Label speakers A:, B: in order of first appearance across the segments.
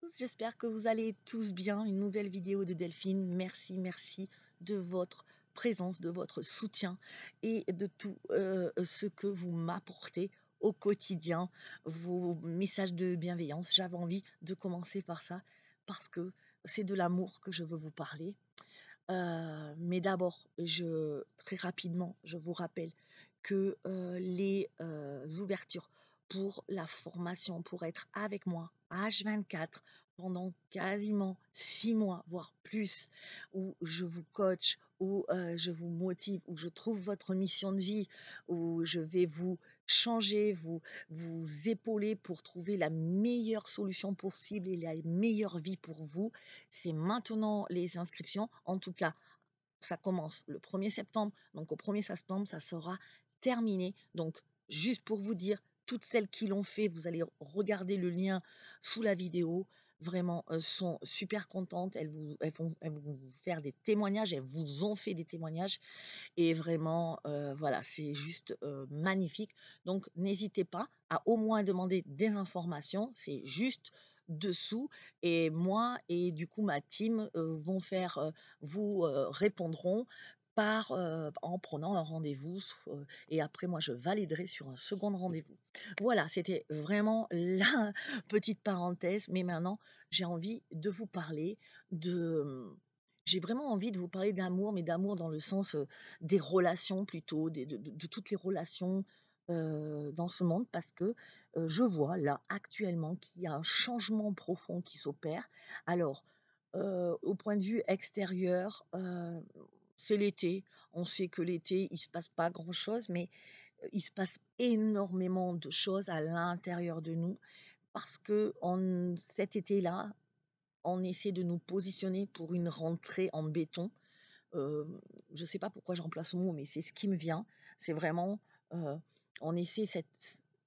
A: tous, j'espère que vous allez tous bien. Une nouvelle vidéo de Delphine. Merci, merci de votre présence, de votre soutien et de tout ce que vous m'apportez au quotidien, vos messages de bienveillance. J'avais envie de commencer par ça parce que c'est de l'amour que je veux vous parler. Mais d'abord, très rapidement, je vous rappelle que les ouvertures pour la formation, pour être avec moi H24 pendant quasiment 6 mois, voire plus, où je vous coach, où je vous motive, où je trouve votre mission de vie, où je vais vous changer, vous épauler pour trouver la meilleure solution possible et la meilleure vie pour vous. C'est maintenant les inscriptions. En tout cas, ça commence le 1er septembre. Donc au 1er septembre, ça sera terminé. Donc juste pour vous dire, toutes celles qui l'ont fait, vous allez regarder le lien sous la vidéo. Vraiment, sont super contentes. Elles vont vous faire des témoignages. Elles vous ont fait des témoignages. Et vraiment, voilà, c'est juste magnifique. Donc n'hésitez pas à au moins demander des informations. C'est juste dessous et moi et du coup ma team vous répondront en prenant un rendez-vous et après moi je validerai sur un second rendez-vous. Voilà, c'était vraiment la petite parenthèse, mais maintenant j'ai envie de vous parler j'ai vraiment envie de vous parler d'amour, mais d'amour dans le sens des relations plutôt, de toutes les relations dans ce monde, parce que je vois là actuellement qu'il y a un changement profond qui s'opère. Alors, au point de vue extérieur, c'est l'été. On sait que l'été, il se passe pas grand-chose, mais il se passe énormément de choses à l'intérieur de nous parce que cet été-là, on essaie de nous positionner pour une rentrée en béton. Je ne sais pas pourquoi je remplace ce mot, mais c'est ce qui me vient. C'est vraiment, heu, on essaie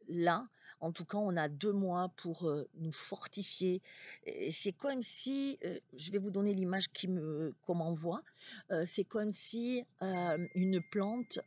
A: là, en tout cas, on a 2 mois pour, nous fortifier et c'est comme si, je vais vous donner l'image qu'on m'envoie. C'est comme si, une plante,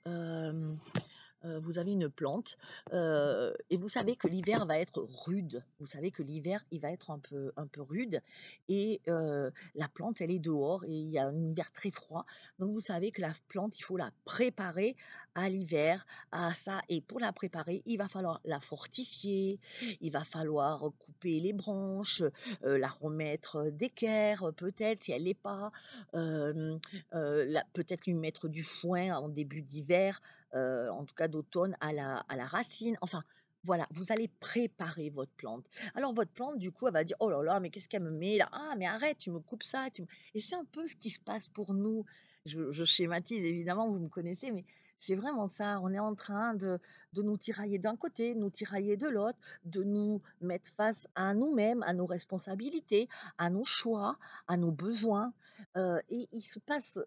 A: vous avez une plante, et vous savez que l'hiver va être rude. Vous savez que l'hiver, il va être un peu rude et la plante, elle est dehors et il y a un hiver très froid. Donc vous savez que la plante, il faut la préparer à l'hiver, à ça et pour la préparer, il va falloir la fortifier, il va falloir couper les branches, la remettre d'équerre, peut-être si elle l'est pas, la peut-être lui mettre du foin en début d'hiver, en tout cas d'automne à la racine. Enfin, voilà, vous allez préparer votre plante. Alors votre plante, du coup, elle va dire: «Oh là là, mais qu'est-ce qu'elle me met là? Ah mais arrête, tu me coupes ça, tu me» et c'est un peu ce qui se passe pour nous. Je schématise évidemment, vous me connaissez, mais c'est vraiment ça. On est en train de nous tirailler d'un côté, nous tirailler de l'autre, de nous mettre face à nous-mêmes, à nos responsabilités, à nos choix, à nos besoins, et il se passe,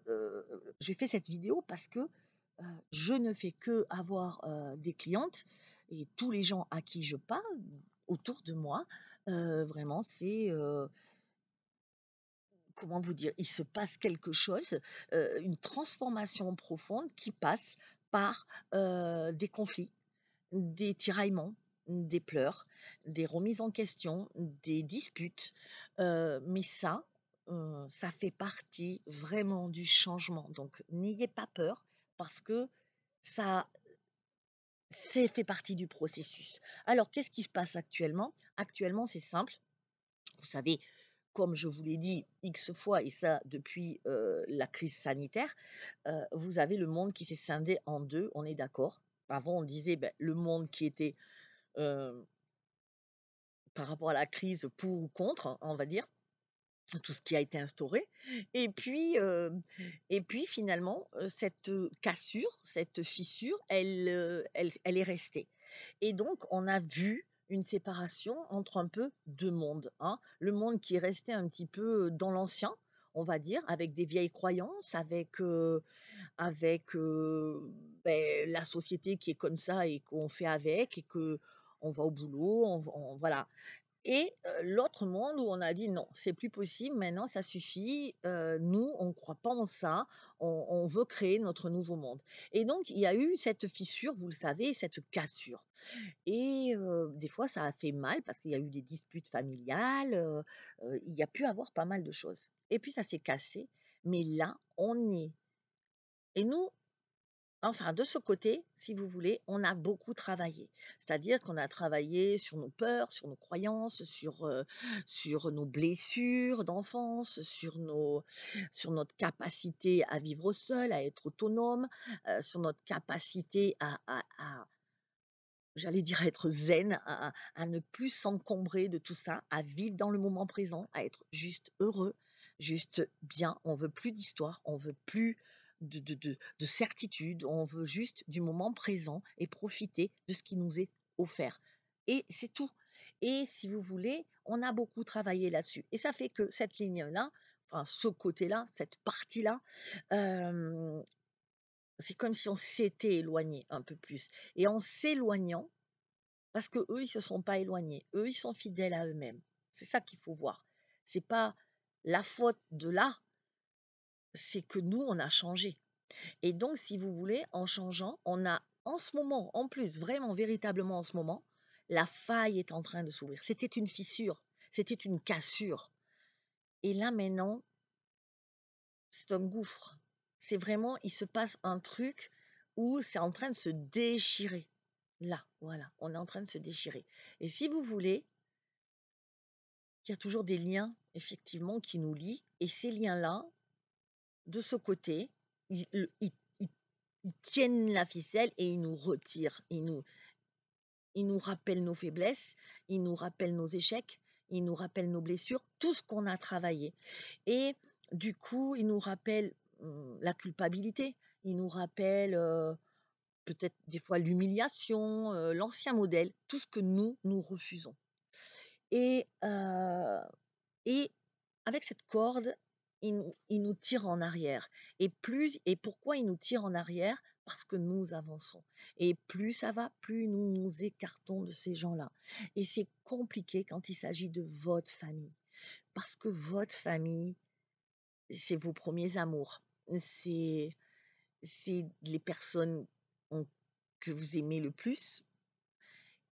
A: j'ai fait cette vidéo parce que je ne fais qu'avoir, des clientes et tous les gens à qui je parle autour de moi, vraiment comment vous dire? Il se passe quelque chose, une transformation profonde qui passe par, des conflits, des tiraillements, des pleurs, des remises en question, des disputes, mais ça fait partie vraiment du changement. Donc n'ayez pas peur parce que ça c'est fait partie du processus. Alors, qu'est-ce qui se passe actuellement? Actuellement, c'est simple. Vous savez, comme je vous l'ai dit X fois et ça depuis, la crise sanitaire, vous avez le monde qui s'est scindé en 2. On est d'accord? Avant, on disait, le monde qui était, heu, par rapport à la crise pour ou contre, hein, on va dire, tout ce qui a été instauré et puis finalement, cette, cassure, cette fissure, elle est restée et donc on a vu une séparation entre un peu 2 mondes, hein. Le monde qui est resté un petit peu dans l'ancien, on va dire, avec des vieilles croyances, avec, la société qui est comme ça et qu'on fait avec et que on va au boulot, on voilà Et l'autre monde où on a dit: «Non, c'est plus possible, maintenant ça suffit, nous on ne croit pas en ça, on veut créer notre nouveau monde». Et donc il y a eu cette fissure, vous le savez, cette cassure. Et des fois ça a fait mal parce qu'il y a eu des disputes familiales, il y a pu avoir pas mal de choses. Et puis ça s'est cassé, mais là, on est et nous, enfin, de ce côté, si vous voulez, on a beaucoup travaillé. C'est-à-dire qu'on a travaillé sur nos peurs, sur nos croyances, sur nos blessures d'enfance, sur notre capacité à vivre seul, à être autonome, sur notre capacité j'allais dire à être zen, à ne plus s'encombrer de tout ça, à vivre dans le moment présent, à être juste heureux, juste bien. On veut plus d'histoire, on veut plus de certitude, on veut juste du moment présent et profiter de ce qui nous est offert. Et c'est tout. Et si vous voulez, on a beaucoup travaillé là-dessus. Et ça fait que cette ligne-là, enfin ce côté-là, cette partie-là, euh, c'est comme si on s'était éloigné un peu plus. Et en s'éloignant, parce que eux ils se sont pas éloignés. Eux, ils sont fidèles à eux-mêmes. C'est ça qu'il faut voir. C'est pas la faute de là, c'est que nous, on a changé. Et donc, si vous voulez, en changeant, on a en ce moment, en plus, vraiment, véritablement en ce moment, la faille est en train de s'ouvrir. C'était une fissure, c'était une cassure. Et là, maintenant, c'est un gouffre. C'est vraiment, il se passe un truc où c'est en train de se déchirer. Là, voilà, on est en train de se déchirer. Et si vous voulez, il y a toujours des liens, effectivement, qui nous lient et ces liens-là, de ce côté, ils tiennent la ficelle et ils nous retirent. Ils nous rappellent nos faiblesses, ils nous rappellent nos échecs, ils nous rappellent nos blessures, tout ce qu'on a travaillé. Et du coup, ils nous rappellent, la culpabilité, ils nous rappellent, peut-être des fois l'humiliation, l'ancien modèle, tout ce que nous refusons. Et Et avec cette corde, il nous tire en arrière et pourquoi il nous tire en arrière? Parce que nous avançons et plus ça va, plus nous nous écartons de ces gens-là et c'est compliqué quand il s'agit de votre famille, parce que votre famille, c'est vos premiers amours. C'est c'est les personnes, mmh, que vous aimez le plus.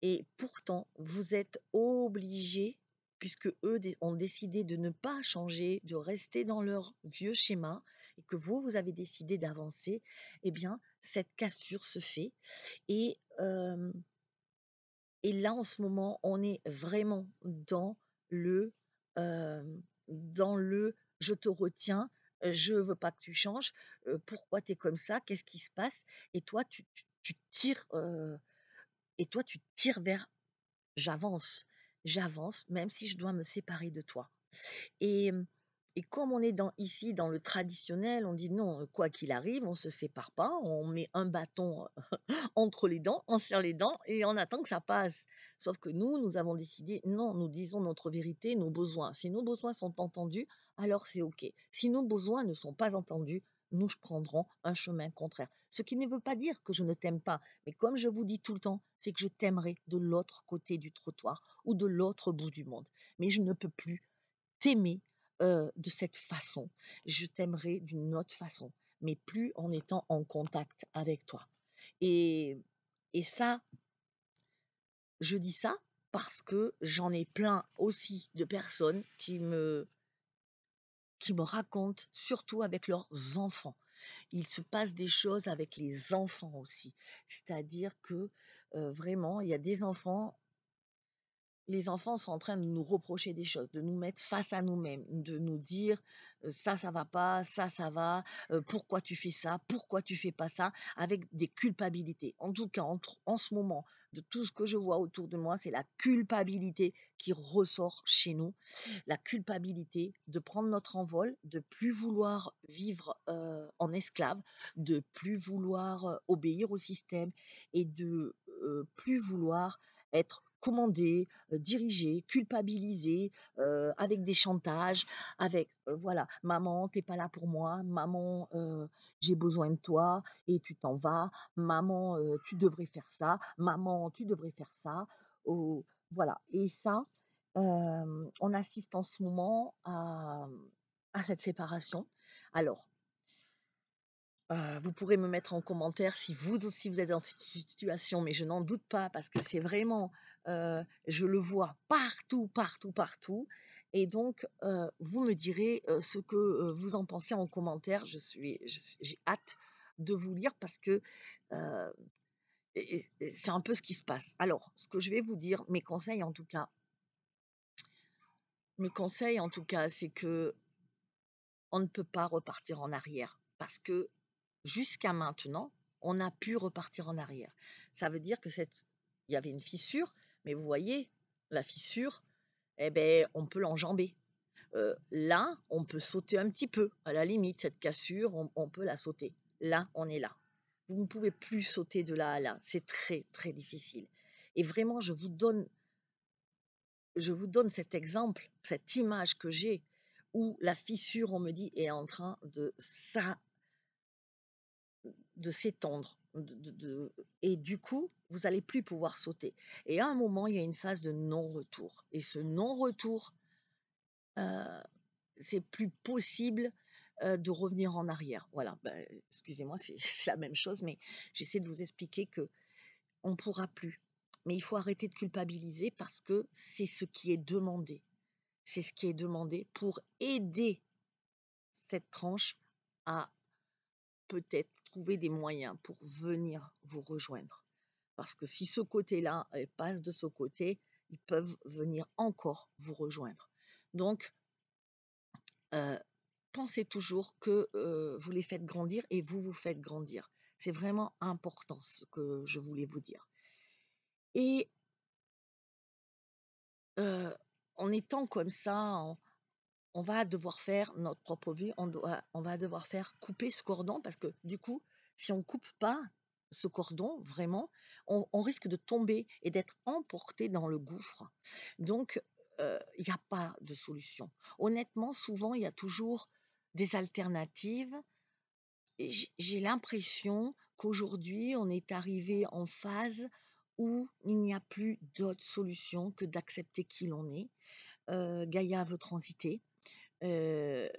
A: Et pourtant, vous êtes obligés, puisque eux ont décidé de ne pas changer, de rester dans leur vieux schéma, et que vous avez décidé d'avancer, eh bien, cette cassure se fait. Et, et là, en ce moment, on est vraiment le, dans le je te retiens, je veux pas que tu changes, pourquoi tu es comme ça, qu'est-ce qui se passe? Et toi, tu tires, vers j'avance même si je dois me séparer de toi. Et et comme on est ici dans le traditionnel, on dit: «Non, quoi qu'il arrive, on ne se sépare pas, on met un bâton entre les dents, on serre les dents et on attend que ça passe». Sauf que nous avons décidé: non, nous disons notre vérité, nos besoins. Si nos besoins sont entendus, alors c'est OK. Si nos besoins ne sont pas entendus, nous prendrons un chemin contraire. Ce qui ne veut pas dire que je ne t'aime pas, mais comme je vous dis tout le temps, c'est que je t'aimerai de l'autre côté du trottoir ou de l'autre bout du monde. Mais je ne peux plus t'aimer, de cette façon. Je t'aimerai d'une autre façon, mais plus en étant en contact avec toi. Et et ça, je dis ça parce que j'en ai plein aussi de personnes qui me racontent, surtout avec leurs enfants. Il se passe des choses avec les enfants aussi. C'est-à-dire que, vraiment, il y a des enfants. Les enfants sont en train de nous reprocher des choses, de nous mettre face à nous-mêmes, de nous dire, «Ça, ça va pas, ça va, pourquoi tu fais ça? Pourquoi tu fais pas ça?» avec des culpabilités. En tout cas, en ce moment, de tout ce que je vois autour de moi, c'est la culpabilité qui ressort chez nous. La culpabilité de prendre notre envol, de plus vouloir vivre, en esclave, de plus vouloir, obéir au système et de, plus vouloir être commandé, dirigé, culpabilisé, avec des chantages, avec, voilà: «Maman, t'es pas là pour moi. Maman, j'ai besoin de toi et tu t'en vas. Maman, tu devrais faire ça. Maman, tu devrais faire ça». Oh, voilà. Et ça, On assiste en ce moment à cette séparation. Alors, vous pourrez me mettre en commentaire si vous aussi vous êtes dans cette situation, mais je n'en doute pas parce que c'est vraiment, je le vois partout, partout, partout et donc vous me direz, ce que, vous en pensez en commentaire. J'ai hâte de vous lire parce que, heu et c'est un peu ce qui se passe. Alors, ce que je vais vous dire, mes conseils en tout cas, c'est que on ne peut pas repartir en arrière parce que jusqu'à maintenant, on a pu repartir en arrière. Ça veut dire que il y avait une fissure, mais vous voyez, la fissure, eh ben, on peut l'enjamber. Là, on peut sauter un petit peu. À la limite, cette cassure, on peut la sauter. Là, on est là. Vous ne pouvez plus sauter de là à là. C'est très, très difficile. Et vraiment, je vous donne cet exemple, cette image que j'ai, où la fissure, on me dit, est en train de s'étendre. Et du coup, vous allez plus pouvoir sauter. Et à un moment, il y a une phase de non-retour. Et ce non-retour, heu, c'est plus possible, de revenir en arrière. Voilà, excusez-moi, c'est c'est la même chose, mais j'essaie de vous expliquer que on pourra plus. Mais il faut arrêter de culpabiliser parce que c'est ce qui est demandé. C'est ce qui est demandé pour aider cette tranche à peut-être trouver des moyens pour venir vous rejoindre. Parce que si ce côté-là, passe de ce côté, ils peuvent venir encore vous rejoindre. Donc, heu, pensez toujours que, vous les faites grandir et vous vous faites grandir. C'est vraiment important ce que je voulais vous dire. Et heu, en étant comme ça, on va devoir faire notre propre vie, on va devoir faire couper ce cordon parce que du coup, si on coupe pas ce cordon vraiment, on risque de tomber et d'être emporté dans le gouffre. Donc, il y a pas de solution. Honnêtement, souvent, il y a toujours des alternatives et j'ai l'impression qu'aujourd'hui, on est arrivé en phase où il n'y a plus d'autre solution que d'accepter qui l'on est. Gaïa veut transiter. Heu,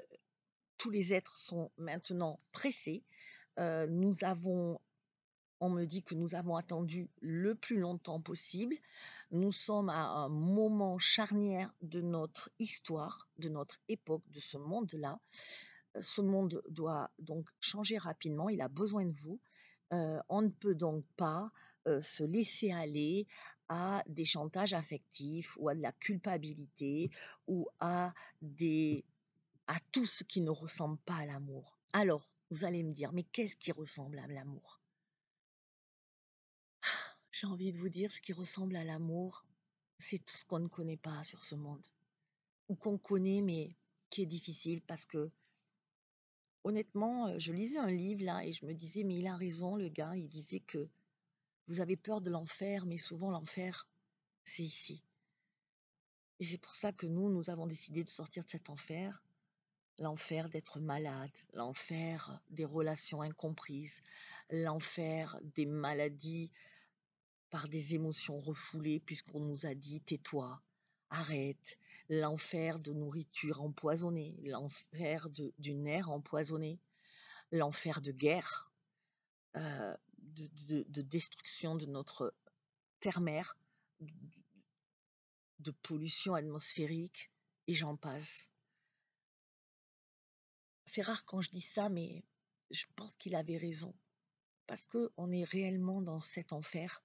A: Tous les êtres sont maintenant pressés. Nous avons On me dit que nous avons attendu le plus longtemps possible. Nous sommes à un moment charnière de notre histoire, de notre époque, de ce monde-là. Ce monde doit donc changer rapidement, il a besoin de vous. On ne peut donc pas, se laisser aller à des chantages affectifs ou à de la culpabilité ou à tout ce qui ne ressemble pas à l'amour. Alors, vous allez me dire: «Mais qu'est-ce qui ressemble à l'amour?» J'ai envie de vous dire, ce qui ressemble à l'amour, c'est tout ce qu'on ne connaît pas sur ce monde, ou qu'on connaît mais qui est difficile parce que honnêtement, je lisais un livre là et je me disais: «Mais il a raison le gars», il disait que: «Vous avez peur de l'enfer, mais souvent l'enfer, c'est ici» et c'est pour ça que nous avons décidé de sortir de cet enfer. L'enfer d'être malade, l'enfer des relations incomprises, l'enfer des maladies par des émotions refoulées puisqu'on nous a dit: «Tais-toi, arrête», l'enfer de nourriture empoisonnée, l'enfer d'une air empoisonné, l'enfer de guerre, de destruction de notre terre-mère, d de pollution atmosphérique et j'en passe. C'est rare quand je dis ça, mais je pense qu'il avait raison. Parce qu'on est réellement dans cet enfer.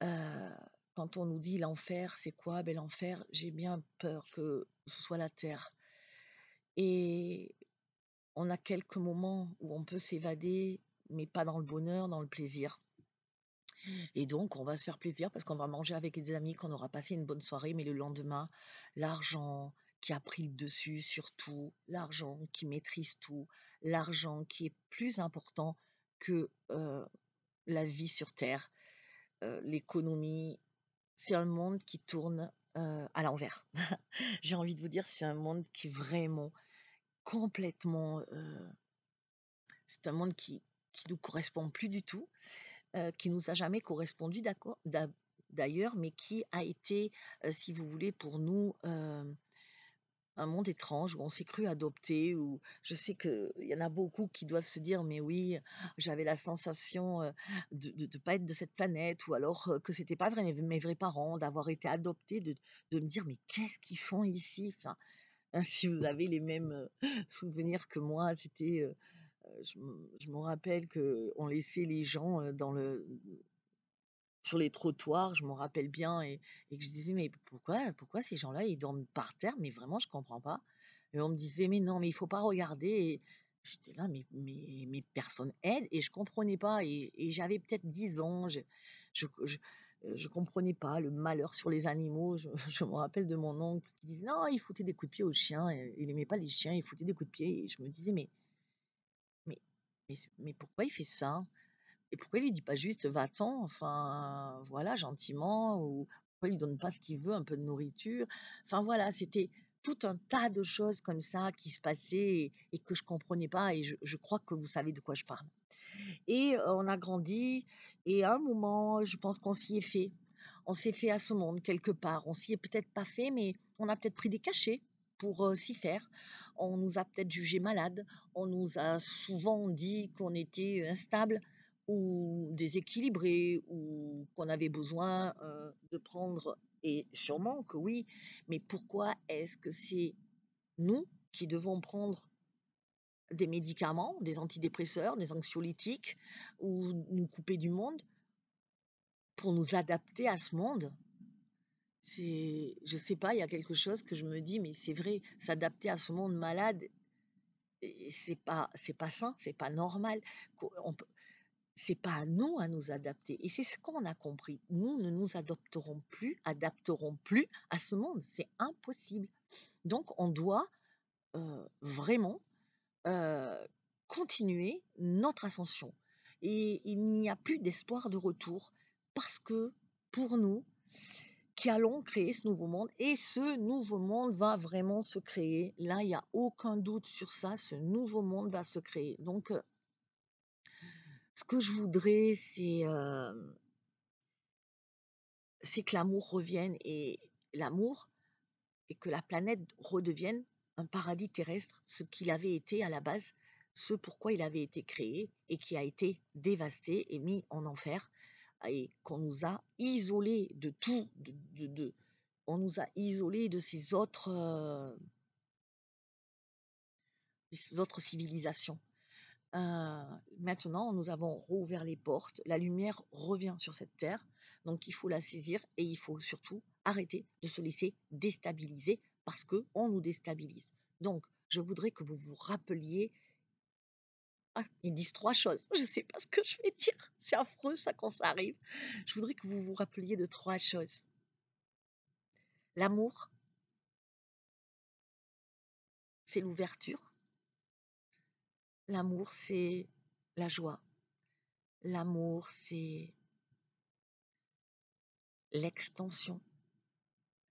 A: Heu, Quand on nous dit: «L'enfer, c'est quoi?» Ben l'enfer, j'ai bien peur que ce soit la terre et on a quelques moments où on peut s'évader, mais pas dans le bonheur, dans le plaisir et donc on va se faire plaisir parce qu'on va manger avec des amis, qu'on aura passé une bonne soirée, mais le lendemain, l'argent qui a pris le dessus sur tout, l'argent qui maîtrise tout, l'argent qui est plus important que, la vie sur terre, l'économie. C'est un monde qui tourne, à l'envers. J'ai envie de vous dire, c'est un monde qui vraiment complètement, c'est un monde qui nous correspond plus du tout, qui nous a jamais correspondu, d'accord, d'ailleurs, mais qui a été, si vous voulez, pour nous, un monde étrange où on s'est cru adopté, où je sais qu'il y en a beaucoup qui doivent se dire: «Mais oui, j'avais la sensation, de pas être de cette planète» ou alors, que c'était pas vrai mes vrais parents, d'avoir été adopté, de me dire: «Mais qu'est-ce qu'ils font ici?» enfin, si vous avez les mêmes, souvenirs que moi, c'était, je me rappelle qu'on laissait les gens, sur les trottoirs, je m'en rappelle bien et que je disais: «Mais pourquoi ces gens-là, ils dorment par terre? Mais vraiment, je comprends pas» et on me disait: «Mais non, mais il faut pas regarder» et j'étais là: «Mais personne aide» et je comprenais pas et j'avais peut-être 10 ans, je comprenais pas le malheur sur les animaux. Je je me rappelle de mon oncle qui disait: «Non, il foutait des coups de pied aux chiens» et il aimait pas les chiens, il foutait des coups de pied et je me disais: «Mais mais pourquoi il fait ça?» Et pourquoi il lui dit pas juste: «Va-t'en», enfin, voilà, gentiment ou pourquoi il lui donne pas ce qu'il veut, un peu de nourriture? Enfin voilà, c'était tout un tas de choses comme ça qui se passaient et que je comprenais pas et je crois que vous savez de quoi je parle. Et on a grandi et à un moment, je pense qu'on s'y est fait. On s'est fait à ce monde quelque part. On s'y est peut-être pas fait, mais on a peut-être pris des cachets pour, s'y faire. On nous a peut-être jugés malades. On nous a souvent dit qu'on était instables ou déséquilibrés ou qu'on avait besoin, de prendre et sûrement que oui, mais pourquoi est-ce que c'est nous qui devons prendre des médicaments, des antidépresseurs, des anxiolytiques ou nous couper du monde pour nous adapter à ce monde. Je sais pas, il y a quelque chose que je me dis, mais c'est vrai, s'adapter à ce monde malade, et c'est pas sain, c'est pas normal. On peut, c'est pas à nous à nous adapter. Et c'est ce qu'on a compris. Nous ne nous adapterons plus à ce monde. C'est impossible. Donc on doit vraiment heu, continuer notre ascension et il n'y a plus d'espoir de retour parce que pour nous qui allons créer ce nouveau monde et ce nouveau monde va vraiment se créer. Là, il y a aucun doute sur ça, ce nouveau monde va se créer. Donc ce que je voudrais, c'est que l'amour revienne et l'amour et que la planète redevienne un paradis terrestre, ce qu'il avait été à la base, ce pourquoi il avait été créé et qui a été dévasté et mis en enfer et qu'on nous a isolés de tout, on nous a isolés de ces autres civilisations. Maintenant, nous avons rouvert les portes, la lumière revient sur cette terre, donc il faut la saisir et il faut surtout arrêter de se laisser déstabiliser parce que on nous déstabilise. Donc, je voudrais que vous vous rappeliez, ils disent 3 choses, je ne sais pas ce que je vais dire, c'est affreux ça quand ça arrive. Je voudrais que vous vous rappeliez de 3 choses. L'amour, c'est l'ouverture, l'amour, c'est la joie, l'amour, c'est l'extension.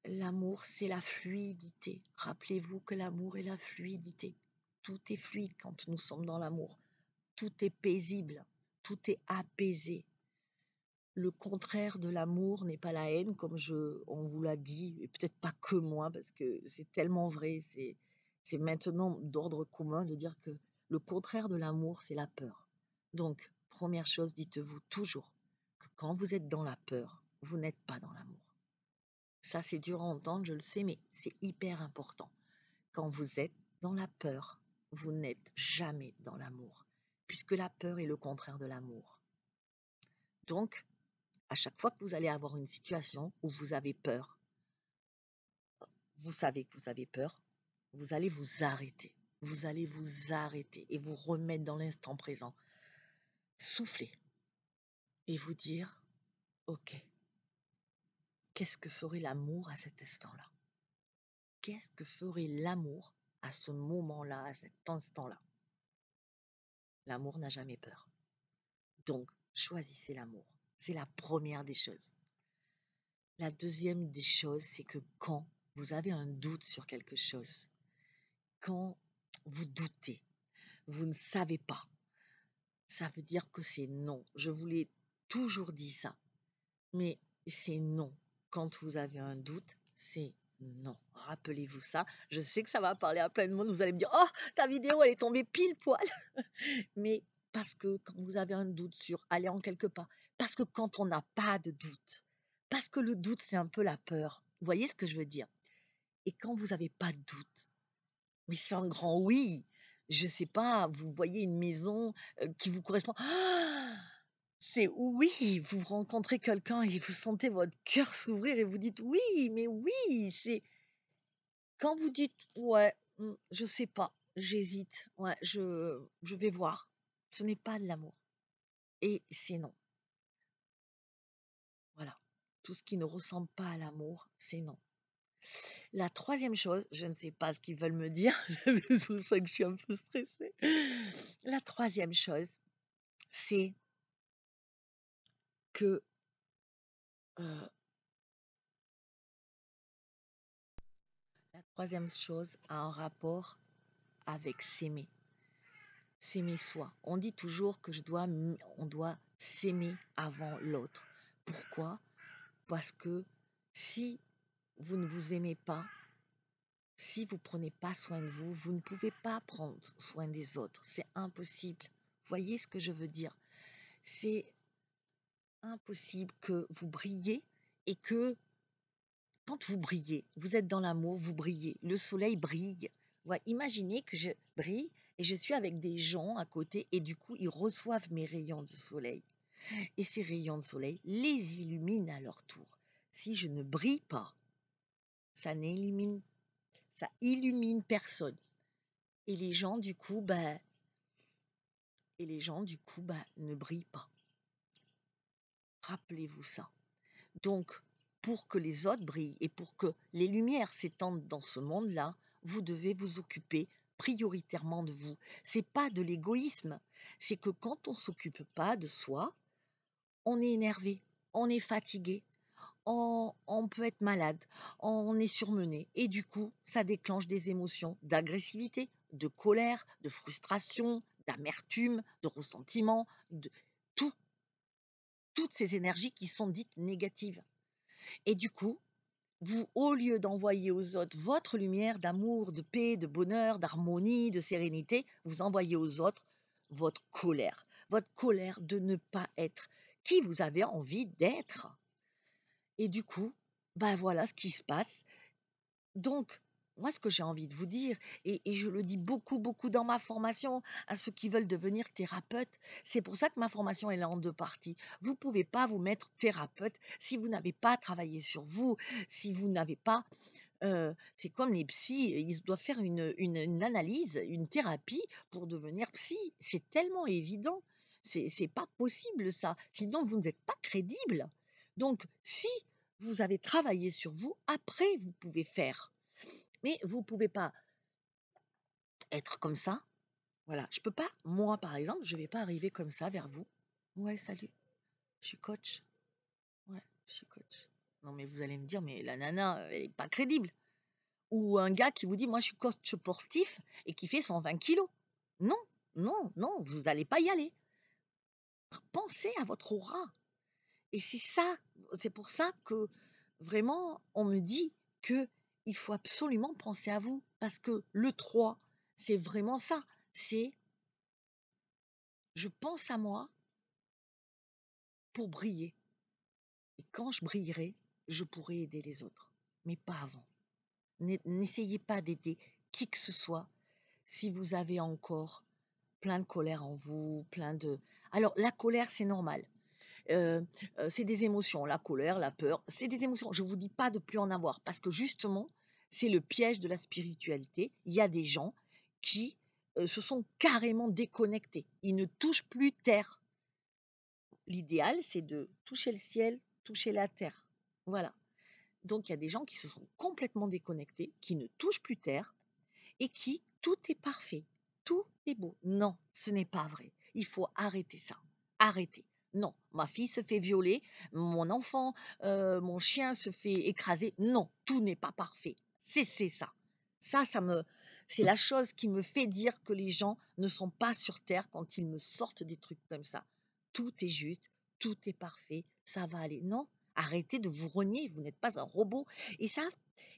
A: L'amour, c'est la fluidité. Rappelez-vous que l'amour est la fluidité. Tout est fluide quand nous sommes dans l'amour. Tout est paisible. Tout est apaisé. Le contraire de l'amour n'est pas la haine, comme on vous l'a dit, et peut-être pas que moi, parce que c'est tellement vrai. C'est maintenant d'ordre commun de dire que le contraire de l'amour, c'est la peur. Donc, première chose, dites-vous toujours que quand vous êtes dans la peur, vous n'êtes pas dans l'amour. Ça, c'est dur à entendre, je le sais, mais c'est hyper important. Quand vous êtes dans la peur, vous n'êtes jamais dans l'amour, puisque la peur est le contraire de l'amour. Donc, à chaque fois que vous allez avoir une situation où vous avez peur, vous savez que vous avez peur, vous allez vous arrêter. Vous allez vous arrêter et vous remettre dans l'instant présent. Souffler et vous dire, OK, qu'est-ce que ferait l'amour à cet instant-là? Qu'est-ce que ferait l'amour à ce moment-là, à cet instant-là? L'amour n'a jamais peur. Donc, choisissez l'amour. C'est la première des choses. La deuxième des choses, c'est que quand vous avez un doute sur quelque chose, quand vous doutez, vous ne savez pas, ça veut dire que c'est non. Je vous l'ai toujours dit ça. Mais c'est non. Quand vous avez un doute, c'est non. Rappelez-vous ça. Je sais que ça va parler à plein de monde. Vous allez me dire, oh, ta vidéo, elle est tombée pile poil. Mais parce que quand vous avez un doute sur aller en quelque part, parce que quand on n'a pas de doute, parce que le doute, c'est un peu la peur. Vous voyez ce que je veux dire? Et quand vous n'avez pas de doute, mais c'est un grand oui. Je sais pas, vous voyez une maison qui vous correspond. Ah, c'est oui, vous rencontrez quelqu'un et vous sentez votre cœur s'ouvrir et vous dites oui, mais oui, c'est quand vous dites ouais, je sais pas, j'hésite, ouais, je vais voir. Ce n'est pas de l'amour et c'est non. Voilà. Tout ce qui ne ressemble pas à l'amour, c'est non. La troisième chose, je ne sais pas ce qu'ils veulent me dire, c'est pour ça que je suis un peu stressée. La troisième chose, c'est que la troisième chose a un rapport avec s'aimer. S'aimer soi. On dit toujours que on doit s'aimer avant l'autre. Pourquoi? Parce que si vous ne vous aimez pas, si vous ne prenez pas soin de vous, vous ne pouvez pas prendre soin des autres. C'est impossible. Voyez ce que je veux dire? C'est impossible que vous brillez et que quand vous brillez, vous êtes dans l'amour, vous brillez. Le soleil brille. Ouais, imaginez que je brille et je suis avec des gens à côté et du coup, ils reçoivent mes rayons de soleil. Et ces rayons de soleil les illuminent à leur tour. Si je ne brille pas, ça n'illumine, ça illumine personne. Et les gens, du coup, ne brillent pas. Rappelez-vous ça. Donc, pour que les autres brillent et pour que les lumières s'étendent dans ce monde-là, vous devez vous occuper prioritairement de vous. C'est pas de l'égoïsme, c'est que quand on s'occupe pas de soi, on est énervé, on est fatigué, on peut être malade, on est surmené et du coup, ça déclenche des émotions d'agressivité, de colère, de frustration, d'amertume, de ressentiment, de tout, toutes ces énergies qui sont dites négatives. Et du coup, vous, au lieu d'envoyer aux autres votre lumière d'amour, de paix, de bonheur, d'harmonie, de sérénité, vous envoyez aux autres votre colère de ne pas être qui vous avez envie d'être. Et du coup, voilà ce qui se passe. Donc, moi, ce que j'ai envie de vous dire, et je le dis beaucoup, beaucoup dans ma formation à ceux qui veulent devenir thérapeutes, c'est pour ça que ma formation elle est en deux parties. Vous ne pouvez pas vous mettre thérapeute si vous n'avez pas travaillé sur vous, si vous n'avez pas c'est comme les psys, ils doivent faire une analyse, une thérapie pour devenir psy. C'est tellement évident. C'est pas possible ça. Sinon, vous n'êtes pas crédible. Donc, si vous avez travaillé sur vous, après, vous pouvez faire. Mais vous ne pouvez pas être comme ça. Voilà. Je peux pas, moi, par exemple, je ne vais pas arriver comme ça vers vous. Ouais, salut, je suis coach. Ouais, je suis coach. Non, mais vous allez me dire, mais la nana, elle n'est pas crédible. Ou un gars qui vous dit: «Moi, je suis coach sportif» et qui fait 120 kilos. Non, non, non, vous n'allez pas y aller. Pensez à votre aura et c'est pour ça que vraiment on me dit qu'il faut absolument penser à vous parce que le 3, c'est vraiment ça. C'est: «Je pense à moi pour briller et quand je brillerai, je pourrai aider les autres, mais pas avant». N'essayez pas d'aider qui que ce soit si vous avez encore plein de colère en vous, plein de alors la colère, c'est normal. C'est des émotions, la colère, la peur, c'est des émotions. Je ne vous dis pas de plus en avoir parce que justement, c'est le piège de la spiritualité. Il y a des gens qui, se sont carrément déconnectés. Ils ne touchent plus terre. L'idéal, c'est de toucher le ciel, toucher la terre. Voilà. Donc il y a des gens qui se sont complètement déconnectés, qui ne touchent plus terre et qui tout est parfait, tout est beau. Non, ce n'est pas vrai. Il faut arrêter ça. Arrêter. Non, ma fille se fait violer, mon enfant, mon chien se fait écraser. Non, tout n'est pas parfait. Cessez ça. C'est la chose qui me fait dire que les gens ne sont pas sur terre quand ils me sortent des trucs comme ça. Tout est juste, tout est parfait, ça va aller. Non, Arrêtez de vous renier, vous n'êtes pas un robot. Et ça,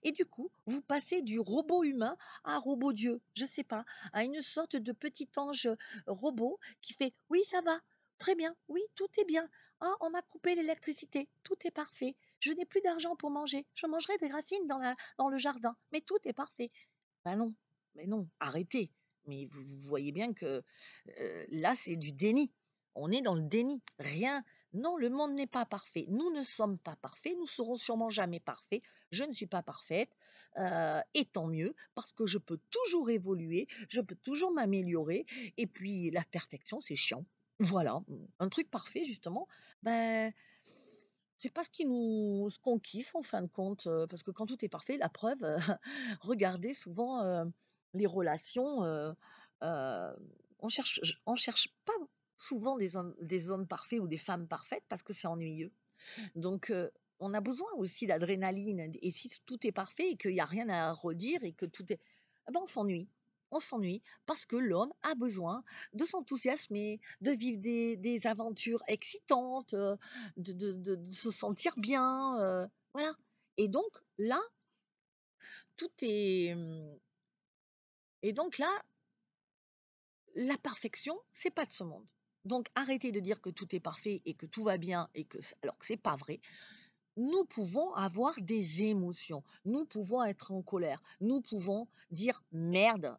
A: et du coup, vous passez du robot humain à un robot Dieu, je sais pas, à une sorte de petit ange robot qui fait oui, ça va, très bien, oui, tout est bien. Ah, on m'a coupé l'électricité, tout est parfait. Je n'ai plus d'argent pour manger. Je mangerai des racines dans le jardin, mais tout est parfait. Ben non, mais non, arrêtez. Mais vous voyez bien que là, c'est du déni. On est dans le déni. Rien. Non, le monde n'est pas parfait. Nous ne sommes pas parfaits. Nous serons sûrement jamais parfaits. Je ne suis pas parfaite. Et tant mieux, parce que je peux toujours évoluer, je peux toujours m'améliorer. Et puis, la perfection, c'est chiant. Voilà. Un truc parfait, justement, ben, c'est pas ce qu'on kiffe en fin de compte, parce que quand tout est parfait, la preuve, regardez souvent, les relations, heu, on cherche pas souvent des hommes parfaits ou des femmes parfaites parce que c'est ennuyeux. Donc on a besoin aussi d'adrénaline et si tout est parfait et qu'il y a rien à redire et que tout est eh ben, on s'ennuie. On s'ennuie parce que l'homme a besoin de s'enthousiasmer, de vivre des aventures excitantes, de se sentir bien, voilà. Et donc là, tout est, et donc là, la perfection, c'est pas de ce monde. Donc arrêtez de dire que tout est parfait et que tout va bien et que c alors que c'est pas vrai. Nous pouvons avoir des émotions, nous pouvons être en colère, nous pouvons dire: «Merde,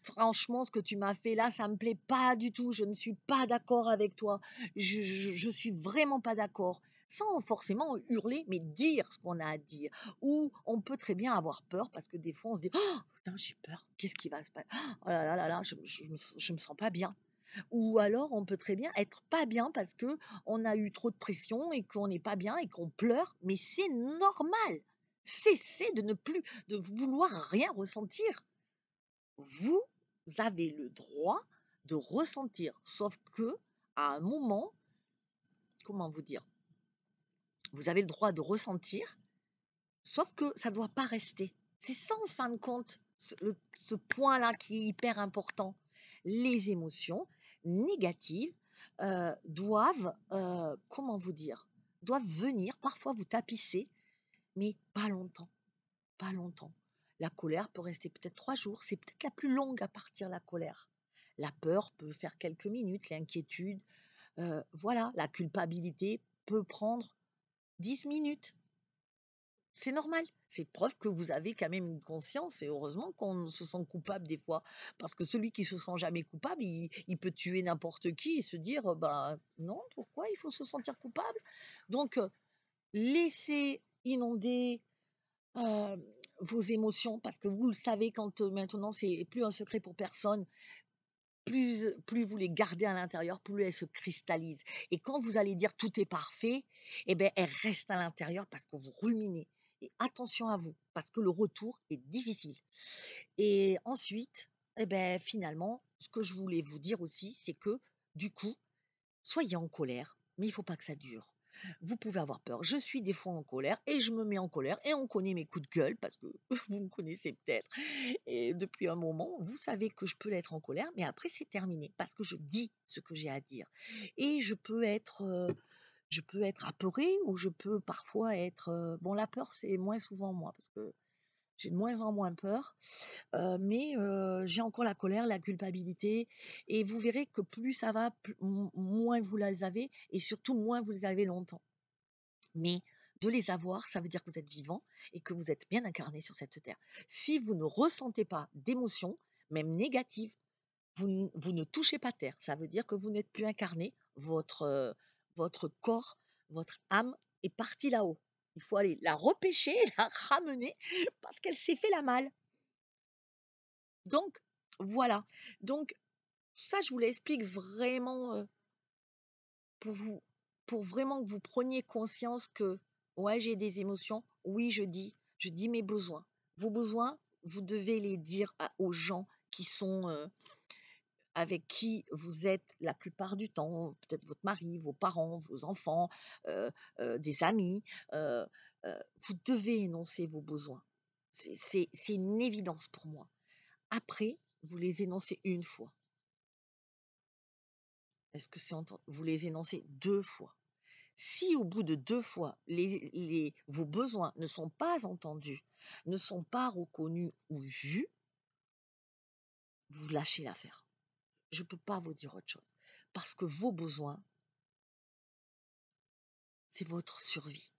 A: franchement ce que tu m'as fait là, ça me plaît pas du tout, je ne suis pas d'accord avec toi, je suis vraiment pas d'accord». Sans forcément hurler, mais dire ce qu'on a à dire. Ou on peut très bien avoir peur parce que des fois on se dit: «Oh putain, j'ai peur, qu'est-ce qui va se passer? Oh là là là là, je me sens pas bien». Ou alors on peut très bien être pas bien parce que on a eu trop de pression et qu'on n'est pas bien et qu'on pleure, mais c'est normal. Cessez de vouloir rien ressentir. Vous avez le droit de ressentir, sauf que à un moment, comment vous dire? Vous avez le droit de ressentir, sauf que ça ne doit pas rester. C'est ça en fin de compte, ce point-là qui est hyper important. Les émotions négatives doivent, comment vous dire, doivent venir, parfois vous tapisser, mais pas longtemps, pas longtemps. La colère peut rester peut-être 3 jours, c'est peut-être la plus longue à partir la colère. La peur peut faire quelques minutes, l'inquiétude, voilà, la culpabilité peut prendre 10 minutes. C'est normal. C'est preuve que vous avez quand même une conscience et heureusement qu'on se sent coupable des fois. Parce que celui qui se sent jamais coupable, il peut tuer n'importe qui et se dire, bah non, pourquoi il faut se sentir coupable? Donc, laissez inonder euh, vos émotions parce que vous le savez quand maintenant c'est plus un secret pour personne. Plus vous les gardez à l'intérieur, plus elles se cristallisent. Et quand vous allez dire tout est parfait, eh ben, elles restent à l'intérieur parce que vous ruminez. Et attention à vous, parce que le retour est difficile. Et ensuite, eh ben, finalement, ce que je voulais vous dire aussi, c'est que du coup, soyez en colère, mais il faut pas que ça dure. Vous pouvez avoir peur. Je suis des fois en colère et je me mets en colère et on connaît mes coups de gueule parce que vous me connaissez peut-être. Et depuis un moment, vous savez que je peux être en colère, mais après c'est terminé parce que je dis ce que j'ai à dire. Et je peux être apeurée ou je peux parfois être. Bon, la peur c'est moins souvent moi parce que j'ai de moins en moins peur, mais j'ai encore la colère, la culpabilité et vous verrez que plus ça va, moins vous les avez et surtout moins vous les avez longtemps. Mais de les avoir, ça veut dire que vous êtes vivant et que vous êtes bien incarné sur cette terre. Si vous ne ressentez pas d'émotions, même négatives, vous ne touchez pas terre. Ça veut dire que vous n'êtes plus incarné. Votre corps, votre âme est partie là-haut. Il faut aller la repêcher, la ramener parce qu'elle s'est fait la malle. Donc, voilà. Donc, ça, je vous l'explique vraiment pour vous, pour vraiment que vous preniez conscience que, ouais, j'ai des émotions. Oui, je dis mes besoins. Vos besoins, vous devez les dire aux gens qui sont avec qui vous êtes la plupart du temps, peut-être votre mari, vos parents, vos enfants, euh, des amis. euh, vous devez énoncer vos besoins. C'est une évidence pour moi. Après, vous les énoncez une fois. Est-ce que c'est entendu? Vous les énoncez 2 fois. Si au bout de 2 fois, vos besoins ne sont pas entendus, ne sont pas reconnus ou vus, vous lâchez l'affaire. Je ne peux pas vous dire autre chose. Parce que vos besoins, c'est votre survie.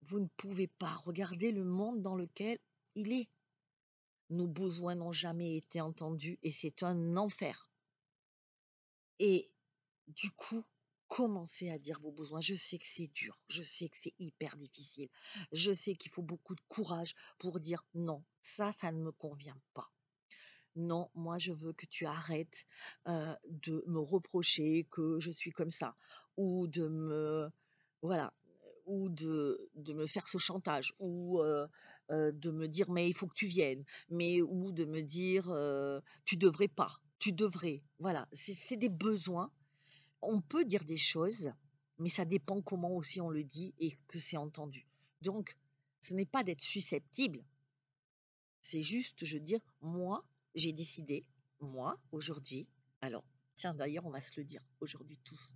A: Vous ne pouvez pas regarder le monde dans lequel il est. Nos besoins n'ont jamais été entendus et c'est un enfer. Et du coup, commencez à dire vos besoins. Je sais que c'est dur, je sais que c'est hyper difficile. Je sais qu'il faut beaucoup de courage pour dire non, ça ne me convient pas. Non, moi je veux que tu arrêtes de me reprocher que je suis comme ça ou de me voilà ou de me faire ce chantage ou de me dire mais il faut que tu viennes mais ou de me dire tu devrais pas tu devrais voilà c'est des besoins. On peut dire des choses mais ça dépend comment aussi on le dit et que c'est entendu. Donc ce n'est pas d'être susceptible, c'est juste, je veux dire, moi, j'ai décidé, moi, aujourd'hui, alors, tiens, d'ailleurs, on va se le dire aujourd'hui tous,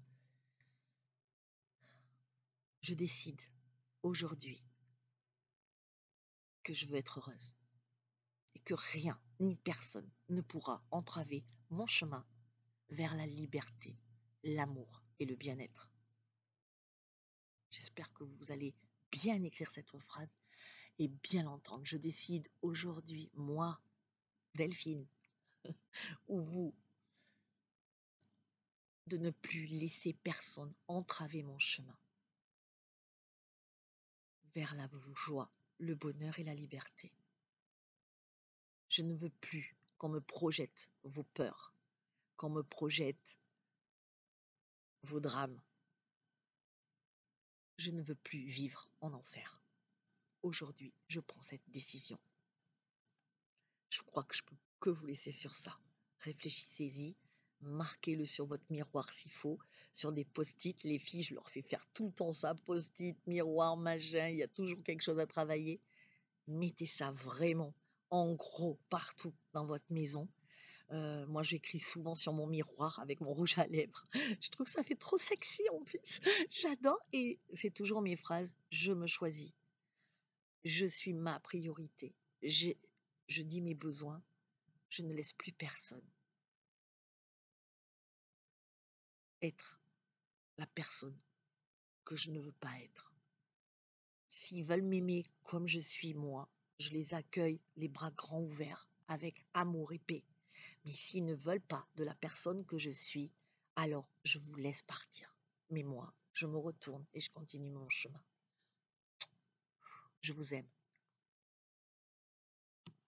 A: je décide aujourd'hui que je veux être heureuse et que rien ni personne ne pourra entraver mon chemin vers la liberté, l'amour et le bien-être. J'espère que vous allez bien écrire cette phrase et bien l'entendre. Je décide aujourd'hui, moi, Delphine, ou vous, de ne plus laisser personne entraver mon chemin vers la joie, le bonheur et la liberté. Je ne veux plus qu'on me projette vos peurs, qu'on me projette vos drames. Je ne veux plus vivre en enfer. Aujourd'hui, je prends cette décision. Je crois que je peux que vous laisser sur ça. Réfléchissez-y, marquez-le sur votre miroir s'il faut, sur des post-it. Les filles, je leur fais faire tout le temps ça, post-it, miroir, machin, il y a toujours quelque chose à travailler. Mettez ça vraiment en gros partout dans votre maison. Moi, j'écris souvent sur mon miroir avec mon rouge à lèvres. Je trouve que ça fait trop sexy en plus. J'adore et c'est toujours mes phrases. Je me choisis. Je suis ma priorité. Je dis mes besoins. Je ne laisse plus personne être la personne que je ne veux pas être. S'ils veulent m'aimer comme je suis moi, je les accueille les bras grands ouverts avec amour et paix. Mais s'ils ne veulent pas de la personne que je suis, alors je vous laisse partir. Mais moi, je me retourne et je continue mon chemin. Je vous aime.